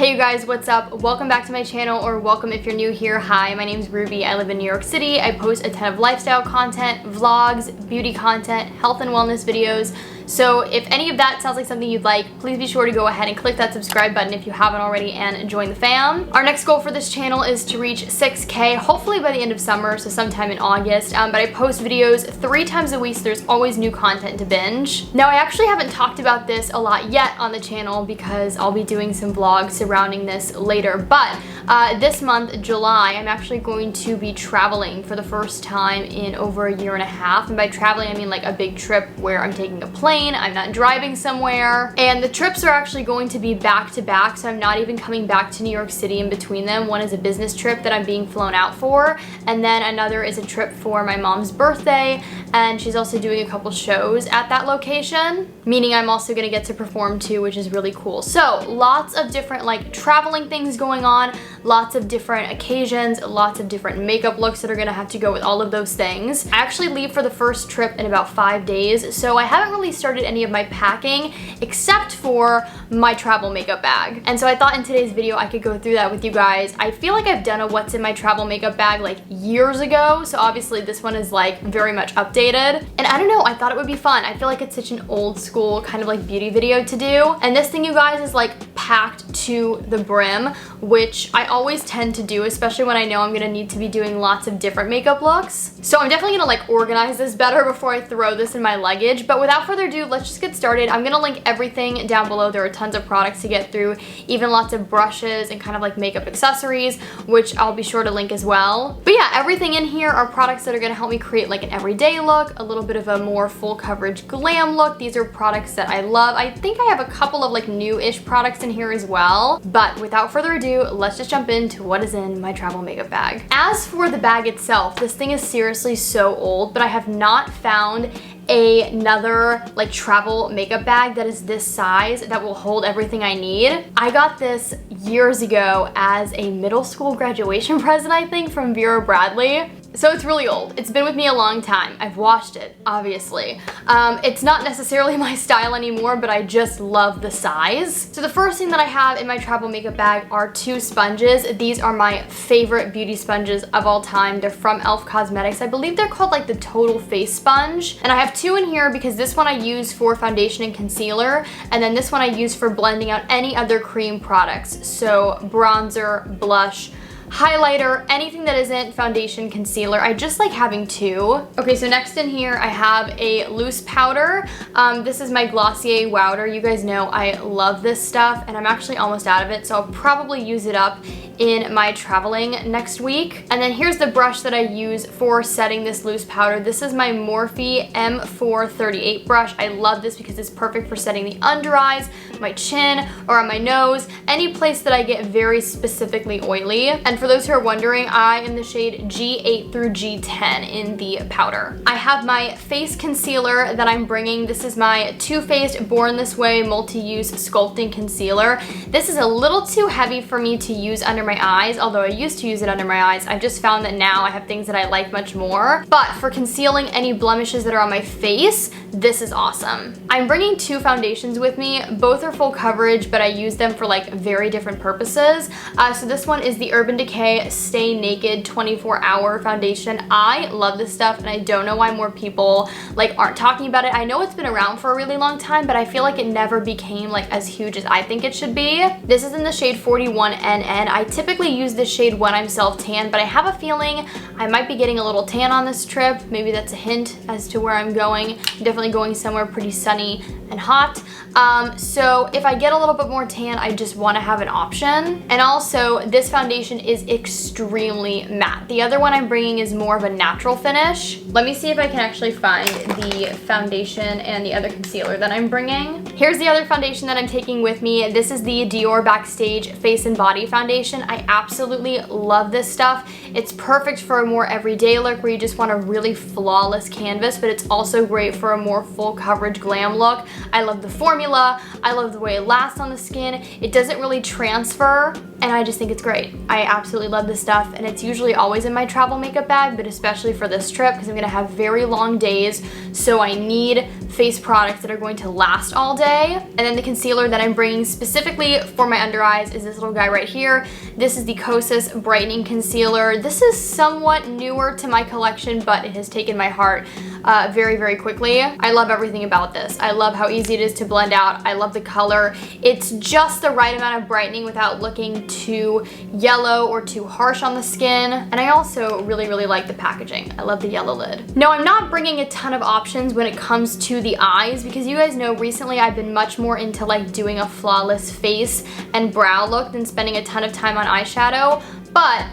Hey you guys, what's up? Welcome back to my channel, or welcome if you're new here. Hi, my name's Ruby. I live in New York City. I post a ton of lifestyle content, vlogs, beauty content, health and wellness videos. So if any of that sounds like something you'd like, please be sure to go ahead and click that subscribe button if you haven't already and join the fam. Our next goal for this channel is to reach 6K, hopefully by the end of summer, so sometime in August. But I post videos 3 times a week, so there's always new content to binge. Now, I actually haven't talked about this a lot yet on the channel because I'll be doing some vlogs surrounding this later, but this month, July, I'm actually going to be traveling for the first time in over a year and a half. And by traveling, I mean like a big trip where I'm taking a plane, I'm not driving somewhere. And the trips are actually going to be back to back, so I'm not even coming back to New York City in between them. One is a business trip that I'm being flown out for, and then another is a trip for my mom's birthday, and she's also doing a couple shows at that location, meaning I'm also gonna get to perform too, which is really cool. So lots of different like traveling things going on, lots of different occasions, lots of different makeup looks that are gonna have to go with all of those things. I actually leave for the first trip in about 5 days, so I haven't really started any of my packing except for my travel makeup bag. And so I thought in today's video I could go through that with you guys. I feel like I've done a what's in my travel makeup bag like years ago, so obviously this one is like very much updated. And I don't know, I thought it would be fun. I feel like it's such an old school kind of like beauty video to do. And this thing, you guys, is like packed to the brim, which I always tend to do, especially when I know I'm gonna need to be doing lots of different makeup looks. So I'm definitely gonna like organize this better before I throw this in my luggage. But without further ado, let's just get started. I'm gonna link everything down below. There are tons of products to get through, even lots of brushes and kind of like makeup accessories, which I'll be sure to link as well. But yeah, everything in here are products that are gonna help me create like an everyday look, a little bit of a more full coverage glam look. These are products that I love. I think I have a couple of like new-ish products in here as well. But without further ado, let's just jump into what is in my travel makeup bag. As for the bag itself, this thing is seriously so old, but I have not found another like travel makeup bag that is this size that will hold everything I need. I got this years ago as a middle school graduation present, I think, from Vera Bradley. So it's really old. It's been with me a long time. I've washed it, obviously. It's not necessarily my style anymore, but I just love the size. So the first thing that I have in my travel makeup bag are 2 sponges. These are my favorite beauty sponges of all time. They're from e.l.f. Cosmetics. I believe they're called like the Total Face Sponge. And I have 2 in here because this one I use for foundation and concealer, and then this one I use for blending out any other cream products. So bronzer, blush, highlighter, anything that isn't foundation, concealer. I just like having 2. Okay, so next in here I have a loose powder. This is my Glossier Wowder. You guys know I love this stuff, and I'm actually almost out of it, so I'll probably use it up in my traveling next week. And then here's the brush that I use for setting this loose powder. This is my Morphe M438 brush. I love this because it's perfect for setting the under eyes, my chin, or on my nose, any place that I get very specifically oily. And for those who are wondering, I am the shade G8 through G10 in the powder. I have my face concealer that I'm bringing. This is my Too Faced Born This Way Multi-Use Sculpting Concealer. This is a little too heavy for me to use under my eyes, although I used to use it under my eyes. I've just found that now I have things that I like much more. But for concealing any blemishes that are on my face, this is awesome. I'm bringing 2 foundations with me. Both are full coverage, but I use them for like very different purposes. So this one is the Urban Decay Stay Naked 24-Hour Foundation. I love this stuff, and I don't know why more people like aren't talking about it. I know it's been around for a really long time, but I feel like it never became like as huge as I think it should be. This is in the shade 41NN. I typically use this shade when I'm self-tan, but I have a feeling I might be getting a little tan on this trip. Maybe that's a hint as to where I'm going. I'm definitely going somewhere pretty sunny and hot. So if I get a little bit more tan, I just want to have an option. And also, this foundation is extremely matte. The other one I'm bringing is more of a natural finish. Let me see if I can actually find the foundation and the other concealer that I'm bringing. Here's the other foundation that I'm taking with me. This is the Dior Backstage Face and Body Foundation. I absolutely love this stuff. It's perfect for a more everyday look where you just want a really flawless canvas, but it's also great for a more full coverage glam look. I love the formula. I love the way it lasts on the skin. It doesn't really transfer and I just think it's great. I absolutely love this stuff, and it's usually always in my travel makeup bag, but especially for this trip because I'm gonna have very long days, so I need face products that are going to last all day. And then the concealer that I'm bringing specifically for my under eyes is this little guy right here. This is the Kosas Brightening Concealer. This is somewhat newer to my collection, but it has taken my heart very, very quickly. I love everything about this. I love how easy it is to blend out. I love the color. It's just the right amount of brightening without looking too yellow or too harsh on the skin. And I also really, really like the packaging. I love the yellow lid. Now, I'm not bringing a ton of options when it comes to the eyes because you guys know recently I've been much more into like doing a flawless face and brow look than spending a ton of time on eyeshadow. But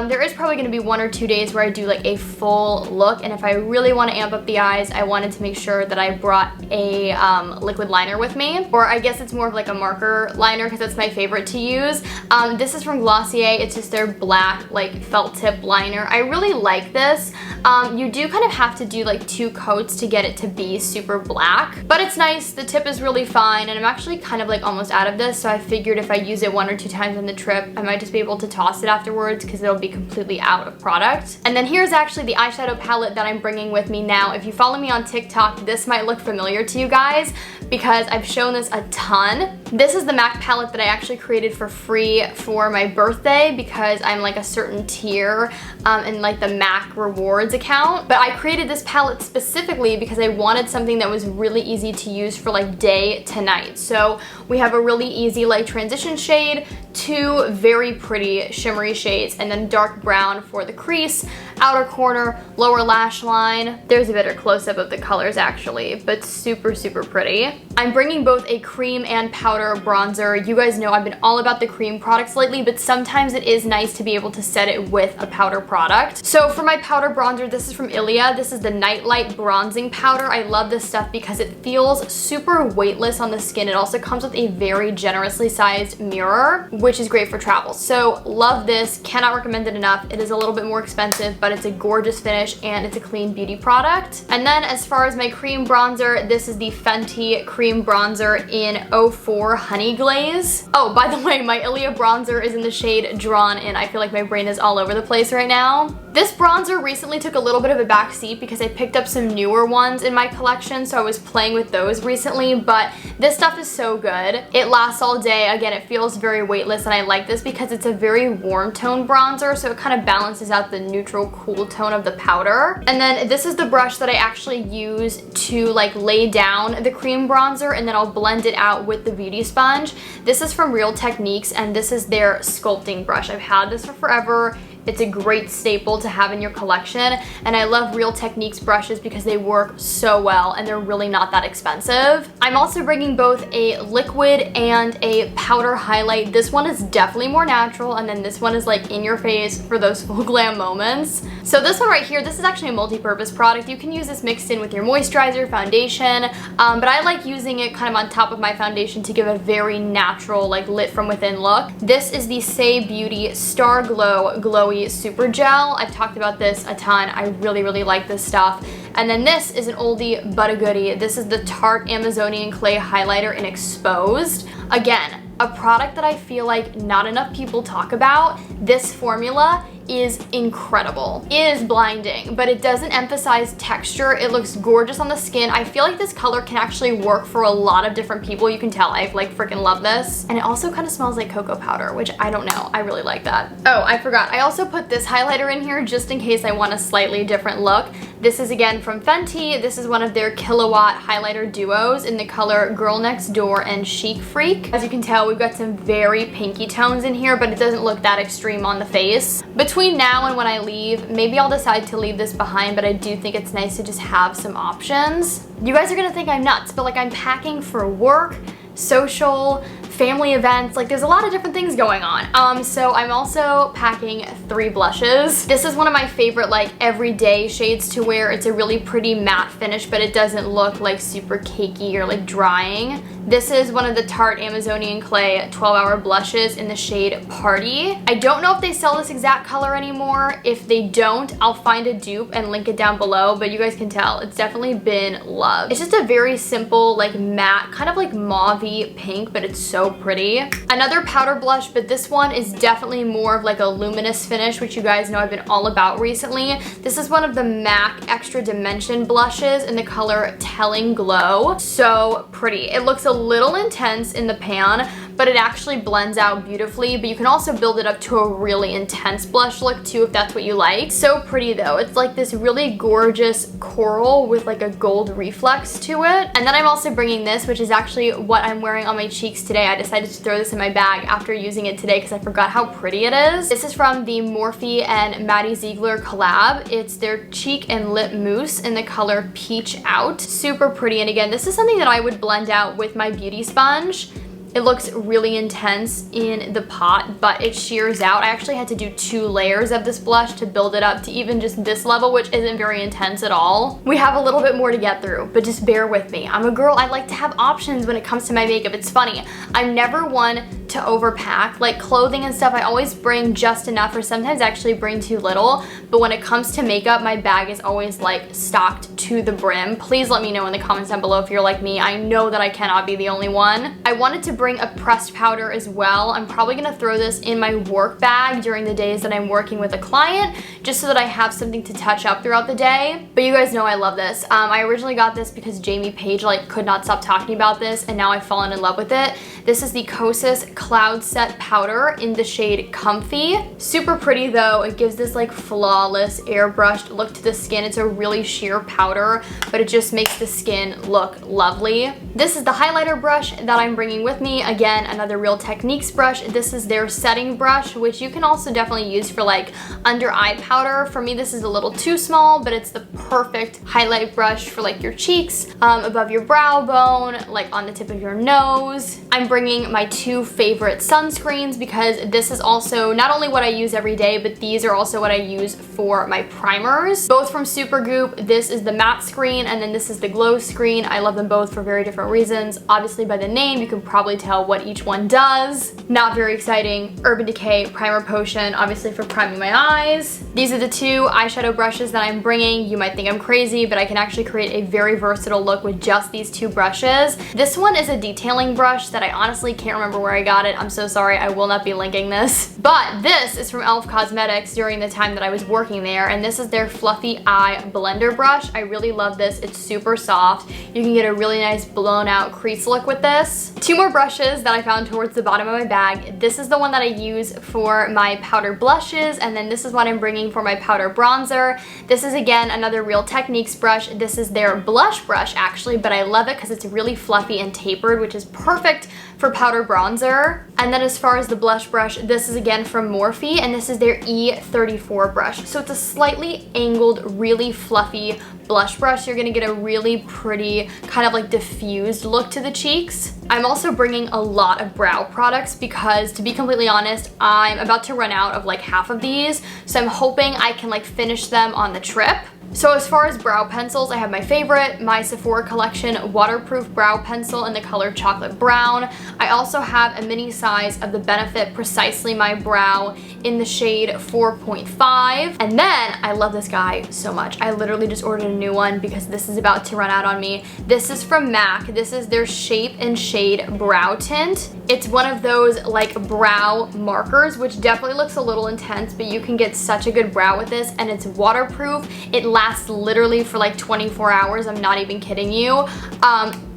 there is probably going to be 1 or 2 days where I do like a full look, and if I really want to amp up the eyes, I wanted to make sure that I brought a liquid liner with me, or I guess it's more of like a marker liner because that's my favorite to use. This is from Glossier. It's just their black like felt tip liner. I really like this. You do kind of have to do like 2 coats to get it to be super black, but it's nice. The tip is really fine, and I'm actually kind of like almost out of this, so I figured if I use it 1 or 2 times on the trip, I might just be able to toss it afterwards because it'll be completely out of product. And then here's actually the eyeshadow palette that I'm bringing with me now. If you follow me on TikTok, this might look familiar to you guys because I've shown this a ton. This is the MAC palette that I actually created for free for my birthday because I'm like a certain tier in like the MAC rewards account. But I created this palette specifically because I wanted something that was really easy to use for like day to night. So we have a really easy like transition shade, 2 very pretty shimmery shades, and then dark brown for the crease, outer corner, lower lash line. There's a better close-up of the colors actually, but super, super pretty. I'm bringing both a cream and powder bronzer. You guys know I've been all about the cream products lately, but sometimes it is nice to be able to set it with a powder product. So for my powder bronzer, this is from Ilia. This is the Nightlight Bronzing Powder. I love this stuff because it feels super weightless on the skin. It also comes with a very generously sized mirror, which is great for travel. So love this, cannot recommend it enough. It is a little bit more expensive, but it's a gorgeous finish and it's a clean beauty product. And then as far as my cream bronzer, this is the Fenty Cream Bronzer in 04 Honey Glaze. Oh, by the way, my Ilia bronzer is in the shade Drawn In. I feel like my brain is all over the place right now. This bronzer recently took a little bit of a back seat because I picked up some newer ones in my collection, so I was playing with those recently, but this stuff is so good. It lasts all day. Again, it feels very weightless, and I like this because it's a very warm tone bronzer, so it kind of balances out the neutral cool tone of the powder. And then this is the brush that I actually use to like lay down the cream bronzer, and then I'll blend it out with the beauty sponge. This is from Real Techniques, and this is their sculpting brush. I've had this for forever. It's a great staple to have in your collection, and I love Real Techniques brushes because they work so well and they're really not that expensive. I'm also bringing both a liquid and a powder highlight. This one is definitely more natural, and then this one is like in your face for those full glam moments. So this one right here, this is actually a multi-purpose product. You can use this mixed in with your moisturizer, foundation, but I like using it kind of on top of my foundation to give a very natural, like lit from within look. This is the Say Beauty Star Glow Glowy Super Gel. I've talked about this a ton. I really, really like this stuff. And then this is an oldie but a goodie. This is the Tarte Amazonian Clay Highlighter in Exposed. Again, a product that I feel like not enough people talk about. This formula is incredible. It is blinding, but it doesn't emphasize texture. It looks gorgeous on the skin. I feel like this color can actually work for a lot of different people. You can tell I like freaking love this. And it also kind of smells like cocoa powder, which I don't know. I really like that. Oh, I forgot. I also put this highlighter in here just in case I want a slightly different look. This is again from Fenty. This is one of their Killawatt highlighter duos in the color Girl Next Door and Chic Freak. As you can tell, we've got some very pinky tones in here, but it doesn't look that extreme on the face. Between now and when I leave, maybe I'll decide to leave this behind, but I do think it's nice to just have some options. You guys are gonna think I'm nuts, but like I'm packing for work, social, family events, like there's a lot of different things going on. So I'm also packing 3 blushes. This is one of my favorite like everyday shades to wear. It's a really pretty matte finish, but it doesn't look like super cakey or like drying. This is one of the Tarte Amazonian Clay 12-Hour Blushes in the shade Party. I don't know if they sell this exact color anymore. If they don't, I'll find a dupe and link it down below, but you guys can tell it's definitely been loved. It's just a very simple, like matte, kind of like mauve-y pink, but it's so pretty. Another powder blush, but this one is definitely more of like a luminous finish, which you guys know I've been all about recently. This is one of the MAC Extra Dimension blushes in the color Telling Glow. So pretty. It looks a little intense in the pan, but it actually blends out beautifully, but you can also build it up to a really intense blush look too if that's what you like. So pretty though. It's like this really gorgeous coral with like a gold reflex to it. And then I'm also bringing this, which is actually what I'm wearing on my cheeks today. I decided to throw this in my bag after using it today because I forgot how pretty it is. This is from the Morphe and Maddie Ziegler collab. It's their cheek and lip mousse in the color Peach Out. Super pretty, and again, this is something that I would blend out with my beauty sponge. It looks really intense in the pot, but it shears out. I actually had to do 2 layers of this blush to build it up to even just this level, which isn't very intense at all. We have a little bit more to get through, but just bear with me. I'm a girl, I like to have options when it comes to my makeup. It's funny, I'm never one to overpack. Like clothing and stuff, I always bring just enough, or sometimes actually bring too little, but when it comes to makeup, my bag is always like stocked to the brim. Please let me know in the comments down below if you're like me. I know that I cannot be the only one. I wanted to bring a pressed powder as well. I'm probably gonna throw this in my work bag during the days that I'm working with a client, just so that I have something to touch up throughout the day. But you guys know I love this. I originally got this because Jamie Page like could not stop talking about this, and now I've fallen in love with it. This is the Kosas Cloud Set Powder in the shade Comfy. Super pretty though. It gives this like flawless airbrushed look to the skin. It's a really sheer powder, but it just makes the skin look lovely. This is the highlighter brush that I'm bringing with me. Again, another Real Techniques brush. This is their setting brush, which you can also definitely use for like under eye powder. For me, this is a little too small, but it's the perfect highlight brush for like your cheeks, above your brow bone, like on the tip of your nose. I'm bringing my 2 favorite sunscreens because this is also not only what I use every day, but these are also what I use for my primers. Both from Supergoop. This is the matte screen, and then this is the glow screen. I love them both for very different reasons. Obviously by the name, you can probably tell what each one does. Not very exciting. Urban Decay Primer Potion, obviously for priming my eyes. These are the 2 eyeshadow brushes that I'm bringing. You might think I'm crazy, but I can actually create a very versatile look with just these 2 brushes. This one is a detailing brush that I honestly can't remember where I got it. I'm so sorry, I will not be linking this. But this is from e.l.f. Cosmetics during the time that I was working there, and this is their Fluffy Eye Blender brush. I really love this. It's super soft. You can get a really nice blown out crease look with this. 2 more brushes that I found towards the bottom of my bag. This is the one that I use for my powder blushes, and then this is what I'm bringing for my powder bronzer. This is again another Real Techniques brush. This is their blush brush actually, but I love it because it's really fluffy and tapered, which is perfect for powder bronzer. And then as far as the blush brush, this is again from Morphe, and this is their E34 brush. So it's a slightly angled, really fluffy blush brush. You're gonna get a really pretty, kind of like diffused look to the cheeks. I'm also bringing a lot of brow products because, to be completely honest, I'm about to run out of like half of these. So I'm hoping I can like finish them on the trip. So as far as brow pencils, I have my favorite, my Sephora Collection waterproof brow pencil in the color Chocolate Brown. I also have a mini size of the Benefit Precisely My Brow in the shade 4.5. And then, I love this guy so much. I literally just ordered a new one because this is about to run out on me. This is from MAC. This is their Shape and Shade Brow Tint. It's one of those like brow markers, which definitely looks a little intense, but you can get such a good brow with this, and it's waterproof. It lasts literally for like 24 hours. I'm not even kidding you.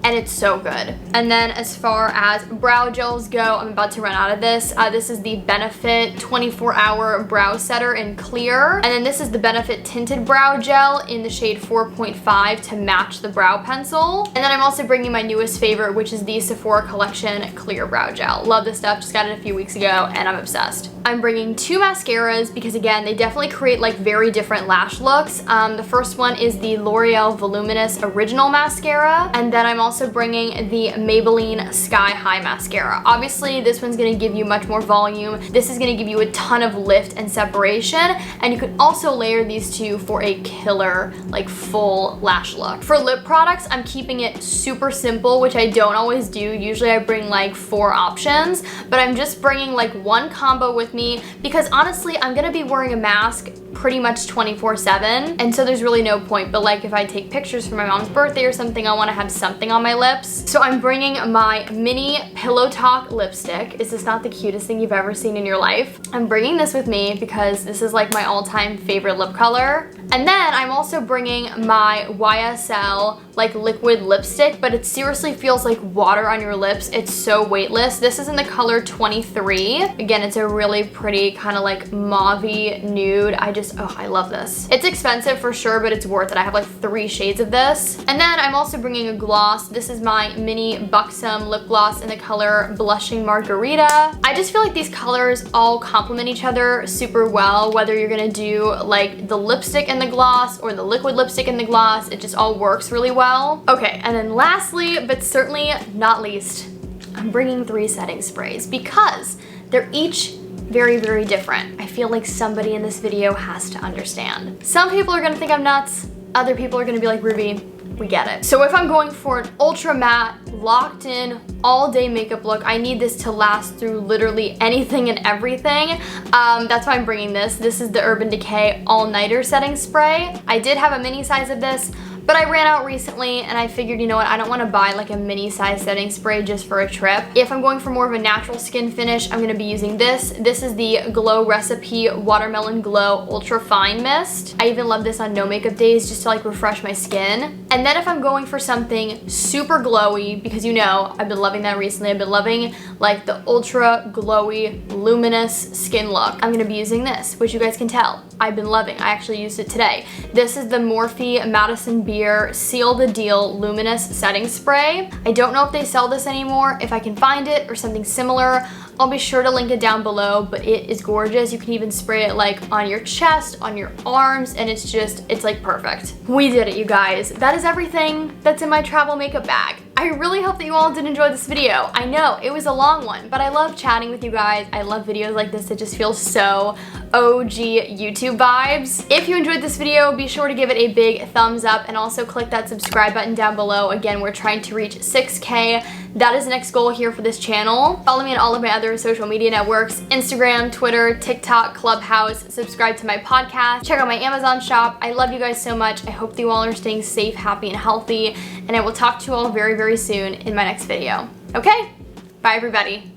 And it's so good. And then as far as brow gels go, I'm about to run out of this. This is the Benefit 24-Hour Brow Setter in Clear. And then this is the Benefit Tinted Brow Gel in the shade 4.5 to match the brow pencil. And then I'm also bringing my newest favorite, which is the Sephora Collection Clear Brow Gel. Love this stuff, just got it a few weeks ago, and I'm obsessed. I'm bringing 2 mascaras because, again, they definitely create like very different lash looks. The first one is the L'Oreal Voluminous Original Mascara, and then I'm also also bringing the Maybelline Sky High Mascara. Obviously, this one's gonna give you much more volume. This is gonna give you a ton of lift and separation, and you could also layer these two for a killer, like, full lash look. For lip products, I'm keeping it super simple, which I don't always do. Usually I bring like 4 options, but I'm just bringing like one combo with me because honestly, I'm gonna be wearing a mask pretty much 24/7, and so there's really no point. But like if I take pictures for my mom's birthday or something, I want to have something on my lips. So I'm bringing my mini Pillow Talk lipstick. Is this not the cutest thing you've ever seen in your life? I'm bringing this with me because this is like my all-time favorite lip color. And then I'm also bringing my YSL like liquid lipstick, but it seriously feels like water on your lips. It's so weightless. This is in the color 23. Again, it's a really pretty kind of like mauve-y nude. I love this. It's expensive for sure, but it's worth it. I have like 3 shades of this. And then I'm also bringing a gloss. This is my mini Buxom lip gloss in the color Blushing Margarita. I just feel like these colors all complement each other super well, whether you're gonna do like the lipstick and the gloss or the liquid lipstick and the gloss. It just all works really well. Okay, and then lastly, but certainly not least, I'm bringing 3 setting sprays because they're each very, very different. I feel like somebody in this video has to understand. Some people are gonna think I'm nuts. Other people are gonna be like, Ruby, we get it. So if I'm going for an ultra matte, locked in, all day makeup look, I need this to last through literally anything and everything. That's why I'm bringing this. This is the Urban Decay All Nighter Setting Spray. I did have a mini size of this, but I ran out recently and I figured, you know what, I don't want to buy like a mini size setting spray just for a trip. If I'm going for more of a natural skin finish, I'm going to be using this. This is the Glow Recipe Watermelon Glow Ultra Fine Mist. I even love this on no makeup days just to like refresh my skin. And then if I'm going for something super glowy, because you know, I've been loving that recently. I've been loving like the ultra glowy, luminous skin look. I'm going to be using this, which you guys can tell I've been loving. I actually used it today. This is the Morphe Madison Beer Seal the Deal Luminous Setting Spray. I don't know if they sell this anymore. If I can find it or something similar, I'll be sure to link it down below, but it is gorgeous. You can even spray it like on your chest, on your arms, and it's like perfect. We did it, you guys. That is everything that's in my travel makeup bag. I really hope that you all did enjoy this video. I know it was a long one, but I love chatting with you guys. I love videos like this that just feel so OG YouTube vibes. If you enjoyed this video, be sure to give it a big thumbs up and also click that subscribe button down below. Again, we're trying to reach 6K. That is the next goal here for this channel. Follow me on all of my other social media networks, Instagram, Twitter, TikTok, Clubhouse. Subscribe to my podcast. Check out my Amazon shop. I love you guys so much. I hope that you all are staying safe, happy, and healthy. And I will talk to you all very, very soon in my next video. Okay? Bye, everybody.